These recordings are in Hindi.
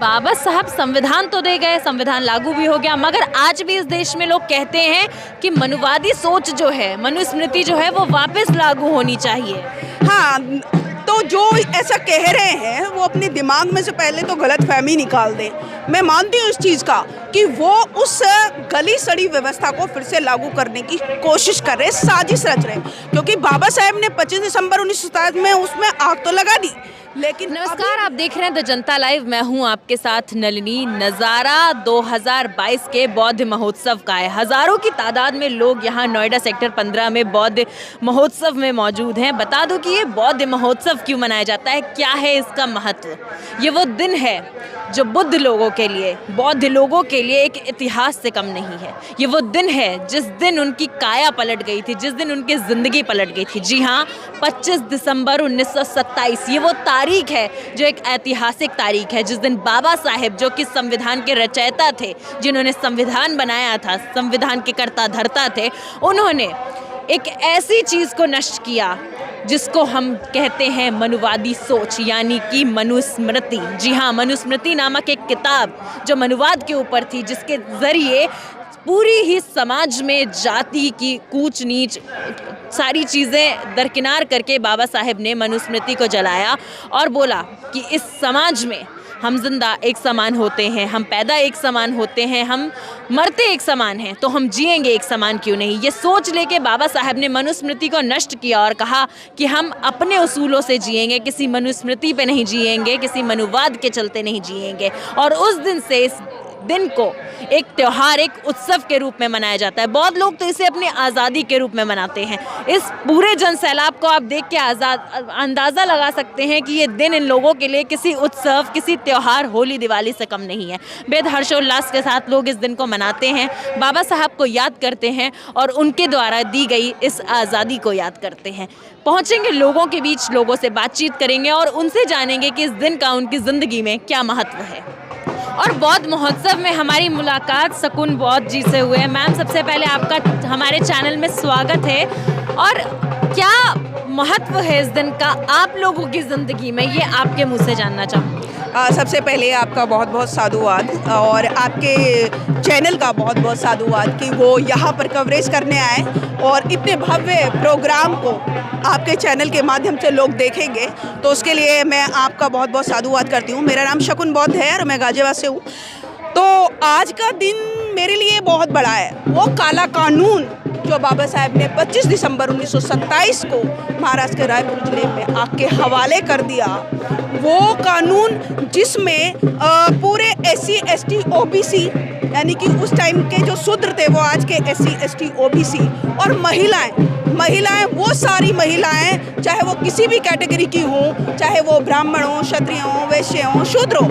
बाबा साहब संविधान तो दे गए, संविधान लागू भी हो गया, मगर आज भी इस देश में लोग कहते हैं कि मनुवादी सोच जो है, मनुस्मृति जो है वो वापस लागू होनी चाहिए। हाँ, तो जो ऐसा कह रहे हैं वो अपने दिमाग में से पहले तो गलतफहमी निकाल दें। मैं मानती हूँ इस चीज़ का कि वो उस गली सड़ी व्यवस्था को फिर से लागू करने की कोशिश कर रहे, साजिश रच रहे, क्योंकि बाबा साहेब ने 25 दिसंबर 1927 में उसमें आग तो लगा दी, लेकिन नमस्कार, आप देख रहे हैं द जनता लाइव। मैं हूं आपके साथ नलिनी। नज़ारा 2022 के बौद्ध महोत्सव का है। हज़ारों की तादाद में लोग यहां नोएडा सेक्टर 15 में बौद्ध महोत्सव में मौजूद हैं। बता दूं कि ये बौद्ध महोत्सव क्यों मनाया जाता है, क्या है इसका महत्व। ये वो दिन है जो बुद्ध लोगों के लिए, बौद्ध लोगों के लिए एक इतिहास से कम नहीं है। ये वो दिन है जिस दिन उनकी काया पलट गई थी, जिस दिन उनकी ज़िंदगी पलट गई थी। जी हाँ, 25 दिसंबर 1927 ये वो तारीख है जो एक ऐतिहासिक तारीख है, जिस दिन बाबा साहेब, जो कि संविधान के रचयिता थे, जिन्होंने संविधान बनाया था, संविधान के कर्ता धर्ता थे, उन्होंने एक ऐसी चीज़ को नष्ट किया जिसको हम कहते हैं मनुवादी सोच, यानी कि मनुस्मृति। जी हाँ, मनुस्मृति नामक एक किताब जो मनुवाद के ऊपर थी, जिसके ज़रिए पूरी ही समाज में जाति की कूच नीच सारी चीज़ें दरकिनार करके बाबा साहेब ने मनुस्मृति को जलाया और बोला कि इस समाज में हम जिंदा एक समान होते हैं, हम पैदा एक समान होते हैं, हम मरते एक समान हैं, तो हम जिएंगे एक समान क्यों नहीं। ये सोच लेके बाबा साहेब ने मनुस्मृति को नष्ट किया और कहा कि हम अपने उसूलों से जिएंगे, किसी मनुस्मृति पे नहीं जिएंगे, किसी मनुवाद के चलते नहीं जिएंगे। और उस दिन से इस दिन को एक त्यौहार, एक उत्सव के रूप में मनाया जाता है। बहुत लोग तो इसे अपनी आज़ादी के रूप में मनाते हैं। इस पूरे जनसैलाब को आप देख के अंदाज़ा लगा सकते हैं कि ये दिन इन लोगों के लिए किसी उत्सव, किसी त्यौहार, होली दिवाली से कम नहीं है। बेहद हर्षोल्लास के साथ लोग इस दिन को मनाते हैं, बाबा साहब को याद करते हैं और उनके द्वारा दी गई इस आज़ादी को याद करते हैं। पहुँचेंगे लोगों के बीच, लोगों से बातचीत करेंगे और उनसे जानेंगे कि इस दिन का उनकी ज़िंदगी में क्या महत्व है। और बौद्ध महोत्सव में हमारी मुलाकात शकुन बौद्ध जी से हुई है। मैम, सबसे पहले आपका हमारे चैनल में स्वागत है। और क्या महत्व है इस दिन का आप लोगों की ज़िंदगी में, ये आपके मुंह से जानना चाहूँगी। सबसे पहले आपका बहुत बहुत साधुवाद और आपके चैनल का बहुत बहुत साधुवाद कि वो यहाँ पर कवरेज करने आए और इतने भव्य प्रोग्राम को आपके चैनल के माध्यम से लोग देखेंगे, तो उसके लिए मैं आपका बहुत बहुत साधुवाद करती हूँ। मेरा नाम शकुन बौद्ध है और मैं गाजियाबाद से हूँ। तो आज का दिन मेरे लिए बहुत बड़ा है। वो काला कानून जो बाबा साहेब ने 25 दिसंबर 1927 को महाराष्ट्र के रायपुर जिले में आग के हवाले कर दिया, वो कानून जिसमें पूरे SC ST OBC यानी कि उस टाइम के जो शूद्र थे वो आज के SC ST OBC और महिलाएं वो सारी महिलाएं, चाहे वो किसी भी कैटेगरी की हों, चाहे वो ब्राह्मण हों, क्षत्रिय हों, वैश्य हों, शूद्र हों,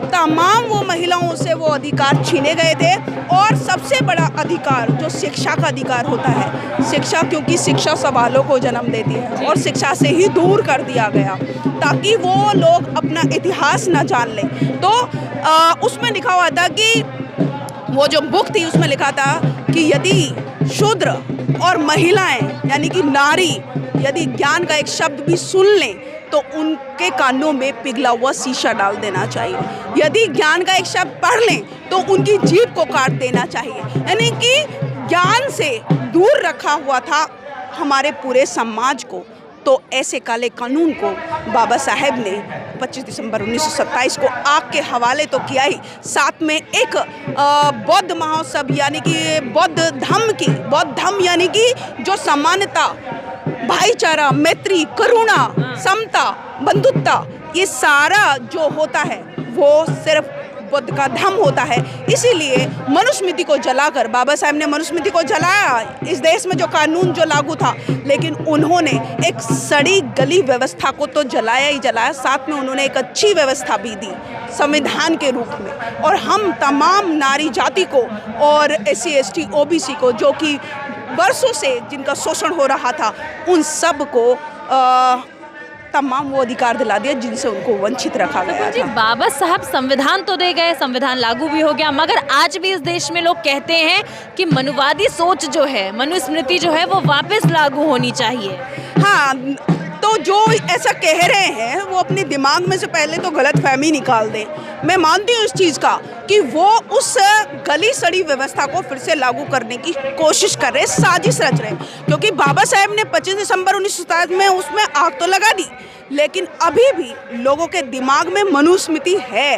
तमाम वो महिलाओं से वो अधिकार छीने गए थे। और सबसे बड़ा अधिकार जो शिक्षा का अधिकार होता है, शिक्षा, क्योंकि शिक्षा सवालों को जन्म देती है और शिक्षा से ही दूर कर दिया गया ताकि वो लोग अपना इतिहास न जान लें। तो उसमें लिखा हुआ था कि वो जो बुक थी उसमें लिखा था कि यदि शूद्र और महिलाएं यानी कि नारी यदि ज्ञान का एक शब्द भी सुन लें तो उनके कानों में पिघला हुआ शीशा डाल देना चाहिए। यदि ज्ञान का एक शब्द पढ़ लें तो उनकी जीभ को काट देना चाहिए। यानी कि ज्ञान से दूर रखा हुआ था हमारे पूरे समाज को। तो ऐसे काले कानून को बाबा साहेब ने 25 दिसंबर 1927 को आग के हवाले तो किया ही, साथ में एक बौद्ध महोत्सव यानी कि बौद्ध धम्म यानी कि जो समानता, भाईचारा, मैत्री, करुणा, समता, बंधुत्ता, ये सारा जो होता है वो सिर्फ बुद्ध का धम्म होता है। इसीलिए मनुस्मृति को जलाकर बाबा साहब ने मनुस्मृति को जलाया, इस देश में जो कानून जो लागू था, लेकिन उन्होंने एक सड़ी गली व्यवस्था को तो जलाया ही जलाया, साथ में उन्होंने एक अच्छी व्यवस्था भी दी संविधान के रूप में। और हम तमाम नारी जाति को और SC ST OBC को, जो कि वर्षों से जिनका शोषण हो रहा था, उन सब को तमाम वो अधिकार दिला दिया जिनसे उनको वंचित रखा गया जी, था। बाबा साहब संविधान तो दे गए, संविधान लागू भी हो गया, मगर आज भी इस देश में लोग कहते हैं कि मनुवादी सोच जो है, मनुस्मृति जो है वो वापस लागू होनी चाहिए। हाँ, तो तो जो ऐसा कह रहे हैं वो अपने दिमाग में से पहले तो गलतफहमी निकाल दें। मैं मानती हूँ इस चीज़ का कि वो उस गली सड़ी व्यवस्था को फिर से लागू करने की कोशिश कर रहे, साजिश रच रहे, क्योंकि बाबा साहेब ने 25 दिसंबर 1957 में उसमें आग तो लगा दी, लेकिन अभी भी लोगों के दिमाग में मनुस्मृति है,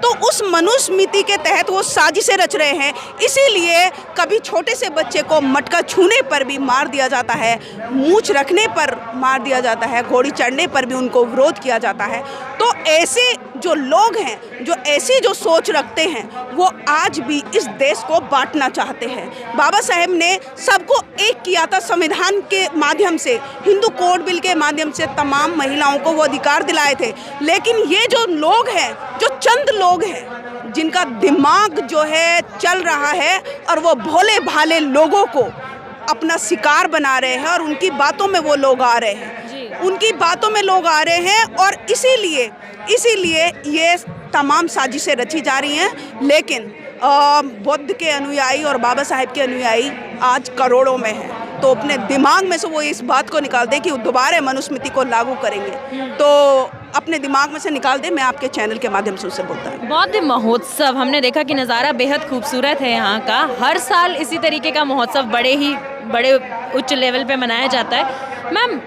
तो उस मनुस्मृति के तहत वो साजिशें रच रहे हैं। इसीलिए कभी छोटे से बच्चे को मटका छूने पर भी मार दिया जाता है, मूंछ रखने पर मार दिया जाता है, घोड़ी चढ़ने पर भी उनको विरोध किया जाता है। तो ऐसे जो लोग हैं, जो ऐसी जो सोच रखते हैं, वो आज भी इस देश को बांटना चाहते हैं। बाबा साहेब ने सबको एक किया था संविधान के माध्यम से, हिंदू कोड बिल के माध्यम से तमाम महिलाओं को वो अधिकार दिलाए थे। लेकिन ये जो लोग हैं, जो चंद लोग हैं जिनका दिमाग जो है चल रहा है और वो भोले भाले लोगों को अपना शिकार बना रहे हैं और उनकी बातों में वो लोग आ रहे हैं, उनकी बातों में लोग आ रहे हैं, और इसीलिए ये तमाम साजिशें रची जा रही हैं। लेकिन बुद्ध के अनुयायी और बाबा साहेब के अनुयायी आज करोड़ों में हैं, तो अपने दिमाग में से वो इस बात को निकाल दे कि दोबारा मनुस्मृति को लागू करेंगे, तो अपने दिमाग में से निकाल दे। मैं आपके चैनल के माध्यम से उससे बोलता हूँ। बौद्ध महोत्सव हमने देखा कि नज़ारा बेहद खूबसूरत है यहाँ का। हर साल इसी तरीके का महोत्सव बड़े उच्च लेवल पे मनाया जाता है। मैम,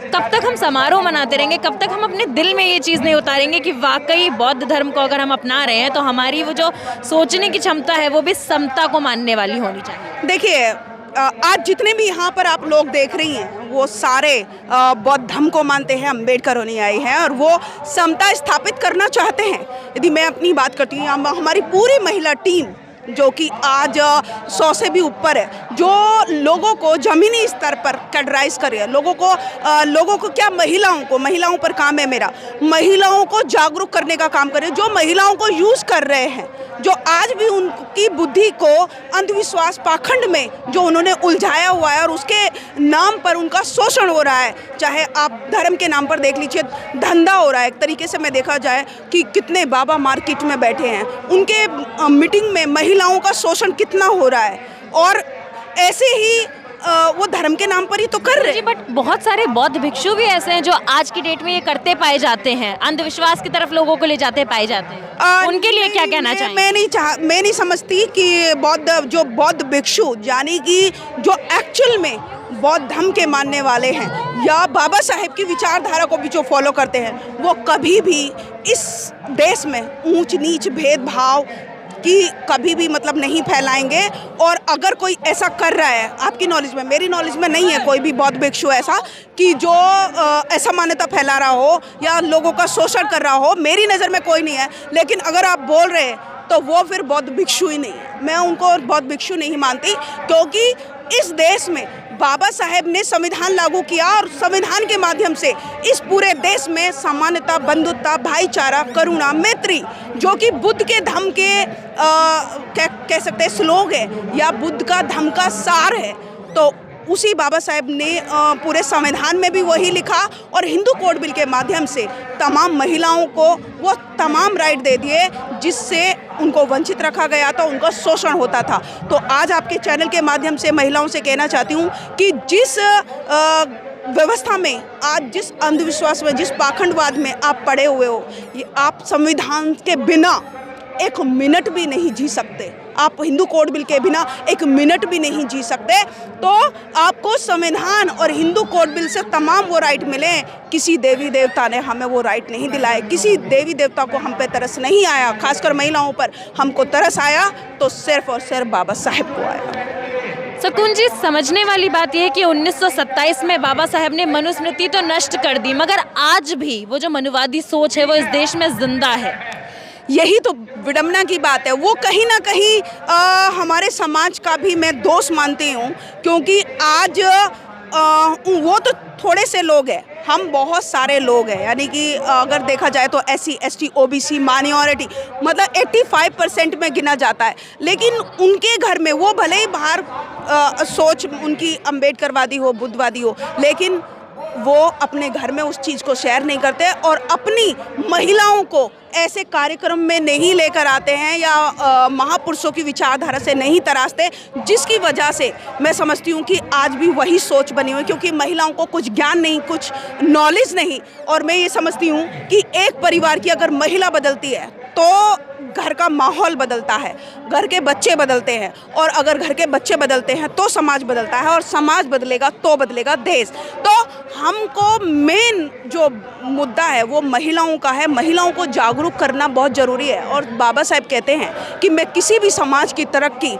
कब तक हम समारोह मनाते रहेंगे, कब तक हम अपने दिल में ये चीज़ नहीं उतारेंगे कि वाकई बौद्ध धर्म को अगर हम अपना रहे हैं तो हमारी वो जो सोचने की क्षमता है वो भी समता को मानने वाली होनी चाहिए। देखिए, आज जितने भी यहाँ पर आप लोग देख रही हैं वो सारे बौद्ध धर्म को मानते हैं, अम्बेडकर अनुयायी हैं और वो समता स्थापित करना चाहते हैं। यदि मैं अपनी बात करती हूँ, हमारी पूरी महिला टीम जो कि आज 100 से भी ऊपर है, जो लोगों को ज़मीनी स्तर पर कैडराइज कर रही है, लोगों को क्या, महिलाओं पर काम है मेरा, महिलाओं को जागरूक करने का काम कर रहे हैं, जो महिलाओं को यूज़ कर रहे हैं, जो आज भी उनकी बुद्धि को अंधविश्वास पाखंड में जो उन्होंने उलझाया हुआ है और उसके नाम पर उनका शोषण हो रहा है। चाहे आप धर्म के नाम पर देख लीजिए, धंधा हो रहा है एक तरीके से। मैं देखा जाए कि कितने बाबा मार्केट में बैठे हैं, उनके मीटिंग में महिलाओं का शोषण कितना हो रहा है, और ऐसे ही वो धर्म के नाम पर ही तो कर रहे हैं। बट बहुत सारे बौद्ध भिक्षु भी ऐसे हैं जो आज की डेट में ये करते पाए जाते हैं, अंधविश्वास की तरफ लोगों को ले जाते पाए जाते हैं। उनके लिए क्या कहना चाहेंगे? मैं नहीं समझती कि बौद्ध भिक्षु यानी कि जो एक्चुअल में बौद्ध धर्म के मानने वाले हैं या बाबा साहेब की विचारधारा को भी जो फॉलो करते हैं, वो कभी भी इस देश में ऊंच नीच भेदभाव कि कभी भी मतलब नहीं फैलाएंगे। और अगर कोई ऐसा कर रहा है, आपकी नॉलेज में, मेरी नॉलेज में नहीं है कोई भी बौद्ध भिक्षु ऐसा कि जो ऐसा मान्यता फैला रहा हो या लोगों का शोषण कर रहा हो, मेरी नज़र में कोई नहीं है। लेकिन अगर आप बोल रहे हैं तो वो फिर बौद्ध भिक्षु ही नहीं है, मैं उनको बौद्ध भिक्षु नहीं मानती, क्योंकि इस देश में बाबा साहेब ने संविधान लागू किया और संविधान के माध्यम से इस पूरे देश में समानता, बंधुता, भाईचारा, करुणा, मैत्री, जो कि बुद्ध के धम्म के कह सकते हैं श्लोक है या बुद्ध का धम्म का सार है, तो उसी बाबा साहेब ने पूरे संविधान में भी वही लिखा और हिंदू कोड बिल के माध्यम से तमाम महिलाओं को वो तमाम राइट दे दिए जिससे उनको वंचित रखा गया था, उनका शोषण होता था। तो आज आपके चैनल के माध्यम से महिलाओं से कहना चाहती हूँ कि जिस व्यवस्था में, आज जिस अंधविश्वास में, जिस पाखंडवाद में आप पड़े हुए हो, ये आप संविधान के बिना एक मिनट भी नहीं जी सकते, आप हिंदू कोड बिल के बिना एक मिनट भी नहीं जी सकते। तो आपको संविधान और हिंदू कोड बिल से तमाम वो राइट मिले। किसी देवी देवता ने हमें वो राइट नहीं दिलाए, किसी देवी देवता को हम पे तरस नहीं आया, खासकर महिलाओं पर हमको तरस आया तो सिर्फ और सिर्फ बाबा साहेब को आया। सुकून जी, समझने वाली बात यह है कि 1927 में बाबा साहेब ने मनुस्मृति तो नष्ट कर दी, मगर आज भी वो जो मनुवादी सोच है वो इस देश में जिंदा है। यही तो विडंबना की बात है। वो कहीं ना कहीं हमारे समाज का भी मैं दोष मानती हूँ, क्योंकि आज वो तो थोड़े से लोग हैं, हम बहुत सारे लोग हैं, यानी कि अगर देखा जाए तो SC ST OBC माइनॉरिटी मतलब 85% में गिना जाता है। लेकिन उनके घर में वो भले ही बाहर सोच उनकी अम्बेडकरवादी हो, बुद्धवादी हो, लेकिन वो अपने घर में उस चीज़ को शेयर नहीं करते और अपनी महिलाओं को ऐसे कार्यक्रम में नहीं लेकर आते हैं या महापुरुषों की विचारधारा से नहीं तराशते, जिसकी वजह से मैं समझती हूँ कि आज भी वही सोच बनी हुई, क्योंकि महिलाओं को कुछ ज्ञान नहीं, कुछ नॉलेज नहीं। और मैं ये समझती हूँ कि एक परिवार की अगर महिला बदलती है तो घर का माहौल बदलता है, घर के बच्चे बदलते हैं, और अगर घर के बच्चे बदलते हैं तो समाज बदलता है, और समाज बदलेगा तो बदलेगा देश। तो हमको मेन जो मुद्दा है वो महिलाओं का है, महिलाओं को जागरूक करना बहुत ज़रूरी है। और बाबा साहब कहते हैं कि मैं किसी भी समाज की तरक्की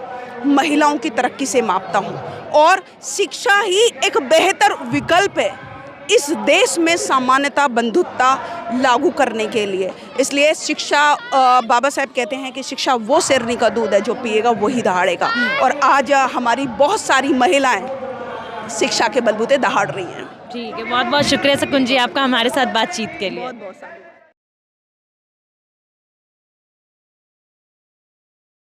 महिलाओं की तरक्की से मापता हूँ, और शिक्षा ही एक बेहतर विकल्प है इस देश में सामान्यता बंधुत्ता लागू करने के लिए। इसलिए शिक्षा, बाबा साहब कहते हैं कि शिक्षा वो शेरनी का दूध है जो पिएगा वही दहाड़ेगा, और आज हमारी बहुत सारी महिलाएं शिक्षा के बलबूते दहाड़ रही हैं। ठीक है, बहुत बहुत शुक्रिया शकुन जी आपका हमारे साथ बातचीत के लिए। बहुत बहुत